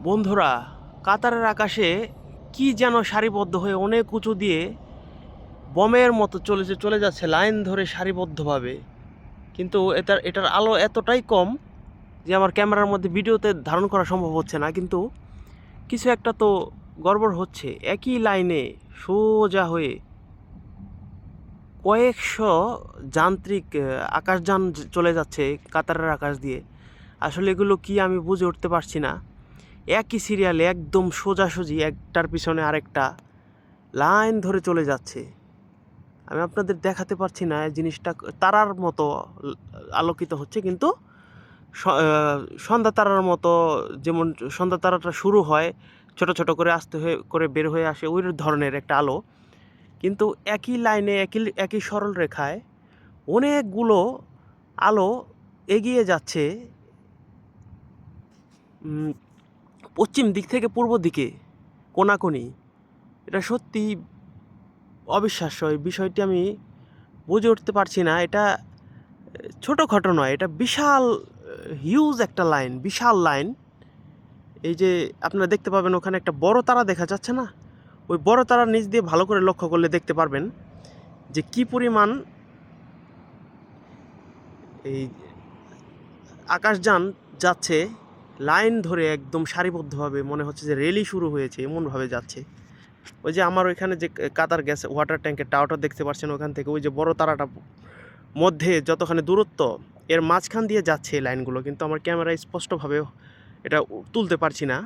বন্ধুরা, কাতারের আকাশে কি যেন সারিবদ্ধ হয়ে অনেক উঁচু দিয়ে বমের মতো চলে যাচ্ছে লাইন ধরে সারিবদ্ধভাবে। কিন্তু এটার আলো এতটাই কম যে আমার ক্যামেরার মধ্যে ভিডিওতে ধারণ করা সম্ভব হচ্ছে না। কিন্তু কিছু একটা তো গড়বড় হচ্ছে। একই লাইনে সোজা হয়ে কয়েকশো যান্ত্রিক আকাশযান চলে যাচ্ছে কাতারের আকাশ দিয়ে। আসলে এগুলো কি আমি বুঝে উঠতে পারছি না। একই সিরিয়ালে একদম সোজাসুজি একটার পিছনে আরেকটা লাইন ধরে চলে যাচ্ছে। আমি আপনাদের দেখাতে পারছি না, জিনিসটা তারার মতো আলোকিত হচ্ছে, কিন্তু সন্ধ্যা তারার মতো, যেমন সন্ধ্যা তারাটা শুরু হয় ছোট ছোট করে আস্তে হয়ে করে বের হয়ে আসে, ওই ধরনের একটা আলো। কিন্তু একই লাইনে একই সরল রেখায় অনেকগুলো আলো এগিয়ে যাচ্ছে পশ্চিম দিক থেকে পূর্ব দিকে কোনাকুনি। এটা সত্যি অবিশ্বাস্য। এই বিষয়টি আমি বুঝে উঠতে পারছি না। এটা ছোটোখাটো নয়, এটা বিশাল হিউজ একটা লাইন, বিশাল লাইন। এই যে আপনারা দেখতে পাবেন ওখানে একটা বড় তারা দেখা যাচ্ছে না, ওই বড় তারার নিচ দিয়ে ভালো করে লক্ষ্য করলে দেখতে পারবেন যে কি পরিমাণ এই আকাশযান যাচ্ছে লাইন ধরে একদম সারিবদ্ধভাবে, মনে হচ্ছে যে রেলি শুরু হয়েছে এমনভাবে যাচ্ছে। ওই যে আমার ওইখানে যে কাতার গ্যাস ওয়াটার ট্যাঙ্কের টাওয়ারটা দেখতে পাচ্ছেন, ওখান থেকে ওই যে বড় তারাটা মধ্যে যতখানি দূরত্ব, এর মাঝখান দিয়ে যাচ্ছে এই লাইনগুলো, কিন্তু আমার ক্যামেরায় স্পষ্টভাবে এটা তুলতে পারছি না।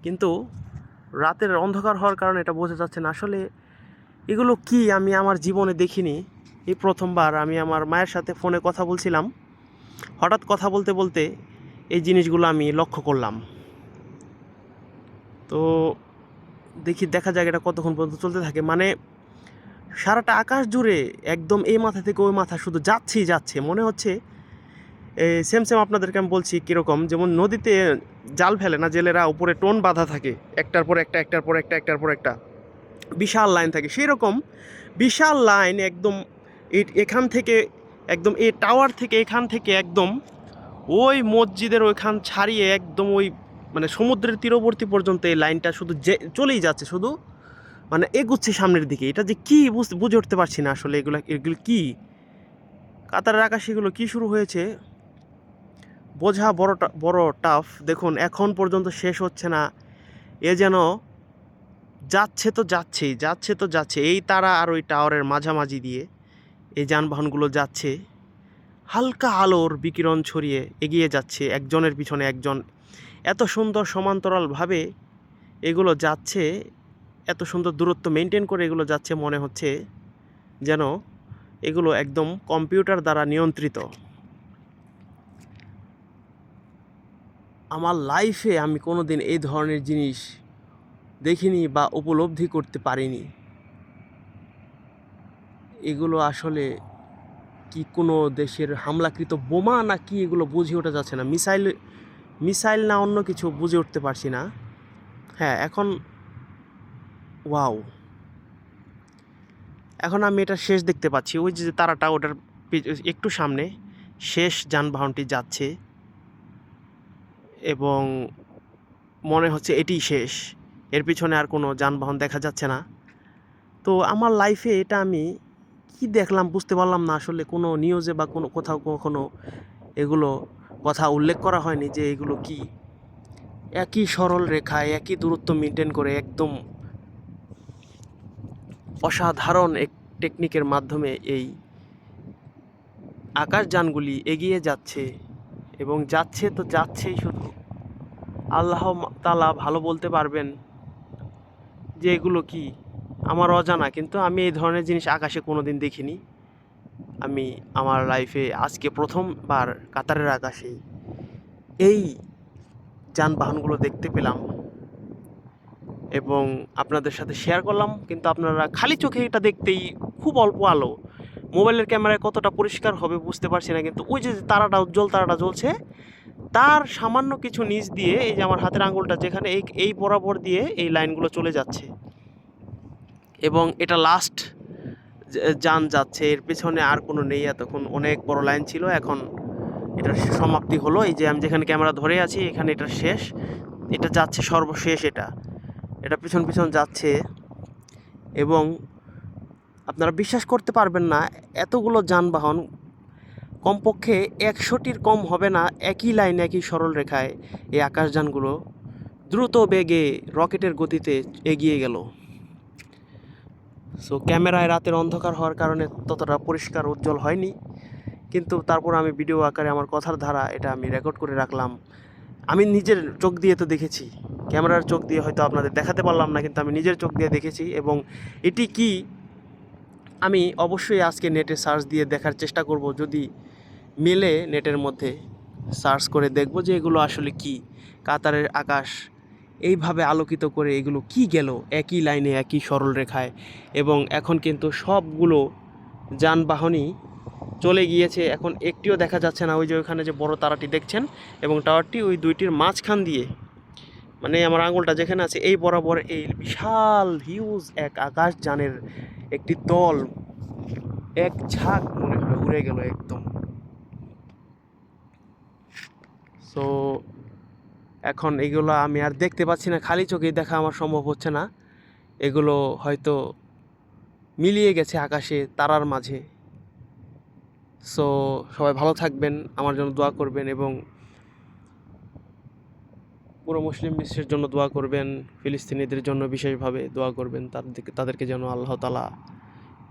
কিন্তু রাতের অন্ধকার হওয়ার কারণে এটা বোঝা যাচ্ছে না। আসলে এগুলো কি আমি আমার জীবনে দেখিনি। এই প্রথমবার আমি আমার মায়ের সাথে ফোনে কথা বলছিলাম, হঠাৎ কথা বলতে বলতে এই জিনিসগুলো আমি লক্ষ্য করলাম। তো দেখা যাক এটা কতক্ষণ পর্যন্ত চলতে থাকে। মানে সারাটা আকাশ জুড়ে একদম এই মাথা থেকে ওই মাথা শুধু যাচ্ছেই যাচ্ছে। মনে হচ্ছে সেম আপনাদেরকে আমি বলছি কীরকম, যেমন নদীতে জাল ফেলে না জেলেরা, উপরে টোন বাঁধা থাকে, একটার পর একটা একটার পর একটা একটার পর একটা বিশাল লাইন থাকে, সেই রকম বিশাল লাইন একদম এখান থেকে, একদম এই টাওয়ার থেকে এখান থেকে একদম ওই মসজিদের ওইখান ছাড়িয়ে একদম ওই মানে সমুদ্রের তীরবর্তী পর্যন্ত এই লাইনটা শুধু চলেই যাচ্ছে, শুধু মানে এগুচ্ছে সামনের দিকে। এটা যে কী বুঝে উঠতে পারছি না আসলে। এগুলো কি কাতারের আকাশে এগুলো কী শুরু হয়েছে বোঝা বড় টাফ। দেখুন এখন পর্যন্ত শেষ হচ্ছে না। এ যেন যাচ্ছে তো যাচ্ছেই, যাচ্ছে তো যাচ্ছে। এই তারা আর ওই টাওয়ারের মাঝামাঝি দিয়ে এই যানবাহনগুলো যাচ্ছে, হালকা আলোর বিকিরণ ছড়িয়ে এগিয়ে যাচ্ছে একজনের পিছনে একজন। এত সুন্দর সমান্তরালভাবে এগুলো যাচ্ছে, এত সুন্দর দূরত্ব মেনটেন করে এগুলো যাচ্ছে, মনে হচ্ছে যেন এগুলো একদম কম্পিউটার দ্বারা নিয়ন্ত্রিত। আমার লাইফে আমি কোনো দিন এই ধরনের জিনিস দেখিনি বা উপলব্ধি করতে পারিনি। এগুলো আসলে কি কোনো দেশের হামলাকৃত বোমা না কি, এগুলো বুঝে ওঠা যাচ্ছে না। মিসাইল না অন্য কিছু বুঝে উঠতে পারছি না। হ্যাঁ, এখন ওয়াও, এখন আমি এটা শেষ দেখতে পাচ্ছি। ওই যে তারাটা, ওটার একটু সামনে শেষ যানবাহনটি যাচ্ছে এবং মনে হচ্ছে এটিই শেষ, এর পিছনে আর কোনো যানবাহন দেখা যাচ্ছে না। তো আমার লাইফে এটা আমি কি দেখলাম বুঝতে পারলাম না আসলে। কোনো নিউজে বা কোনো কোথাও কখনো এগুলো কথা উল্লেখ করা হয়নি যে এগুলো কি। একই সরল রেখায় একই দূরত্ব মেনটেন করে একদম অসাধারণ এক টেকনিকের মাধ্যমে এই আকাশযানগুলি এগিয়ে যাচ্ছে এবং যাচ্ছে তো যাচ্ছেই শুধু। আল্লাহ তাআলা ভালো বলতে পারবেন যে এগুলো কি। আমার অজানা, কিন্তু আমি এই ধরনের জিনিস আকাশে কোনো দিন দেখিনি। আমি আমার লাইফে আজকে প্রথমবার কাতারের আকাশে এই যানবাহনগুলো দেখতে পেলাম এবং আপনাদের সাথে শেয়ার করলাম। কিন্তু আপনারা খালি চোখে এটা দেখতেই খুব অল্প আলো, মোবাইলের ক্যামেরায় কতটা পরিষ্কার হবে বুঝতে পারছি না। কিন্তু ওই যে তারাটা, উজ্জ্বল তারাটা জ্বলছে, তার সামান্য কিছু নিচ দিয়ে এই যে আমার হাতের আঙুলটা যেখানে, এই বরাবর দিয়ে এই লাইনগুলো চলে যাচ্ছে এবং এটা লাস্ট যান যাচ্ছে, এর পেছনে আর কোনো নেই। এতক্ষণ অনেক বড় লাইন ছিল, এখন এটার সমাপ্তি হলো। এই যে আমি যেখানে ক্যামেরা ধরে আছি এখানে এটা শেষ, এটা যাচ্ছে সর্বশেষ, এটা পিছন পিছন যাচ্ছে। এবং আপনারা বিশ্বাস করতে পারবেন না, এতগুলো যানবাহন কমপক্ষে 100টির কম হবে না একই লাইনে একই সরল রেখায় এই আকাশযানগুলো দ্রুত বেগে রকেটের গতিতে এগিয়ে গেল। সো ক্যামেরায় রাতের অন্ধকার হওয়ার কারণে ততটা পরিষ্কার উজ্জ্বল হয়নি, কিন্তু তারপর আমি ভিডিও আকারে আমার কথার ধারা এটা আমি রেকর্ড করে রাখলাম। আমি নিজের চোখ দিয়ে তো দেখেছি, ক্যামেরার চোখ দিয়ে হয়তো আপনাদের দেখাতে পারলাম না, কিন্তু আমি নিজের চোখ দিয়ে দেখেছি। এবং এটি কি আমি অবশ্যই আজকে নেটে সার্চ দিয়ে দেখার চেষ্টা করব, যদি মেলে নেটের মধ্যে সার্চ করে দেখব যে এগুলো আসলে কি। কাতারের আকাশ এইভাবে আলোকিত করে এগুলো কি গেল একই লাইনে একই সরল রেখায়। এবং এখন কিন্তু সবগুলো যানবাহনই চলে গিয়েছে, এখন একটিও দেখা যাচ্ছে না। ওই যে ওইখানে যে বড় তারাটি দেখছেন এবং টাওয়ারটি ওই দুইটির মাঝখান দিয়ে, মানে আমার আঙুলটা যেখানে আছে এই বরাবর এই বিশাল হিউজ এক আকাশযানের একটি দল এক ঝাঁক মনে হয় উড়ে গেল একদম। সো এখন এগুলো আমি আর দেখতে পাচ্ছি না, খালি চোখেই দেখা আমার সম্ভব হচ্ছে না। এগুলো হয়তো মিলিয়ে গেছে আকাশে তারার মাঝে। সো সবাই ভালো থাকবেন, আমার জন্য দোয়া করবেন এবং পুরো মুসলিম বিশ্বের জন্য দোয়া করবেন, ফিলিস্তিনিদের জন্য বিশেষভাবে দোয়া করবেন, তাদেরকে যেন আল্লাহ তাআলা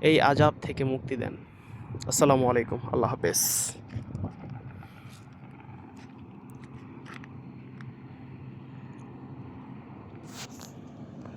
এই আযাব থেকে মুক্তি দেন। আসসালামু আলাইকুম, আল্লাহ হাফেজ।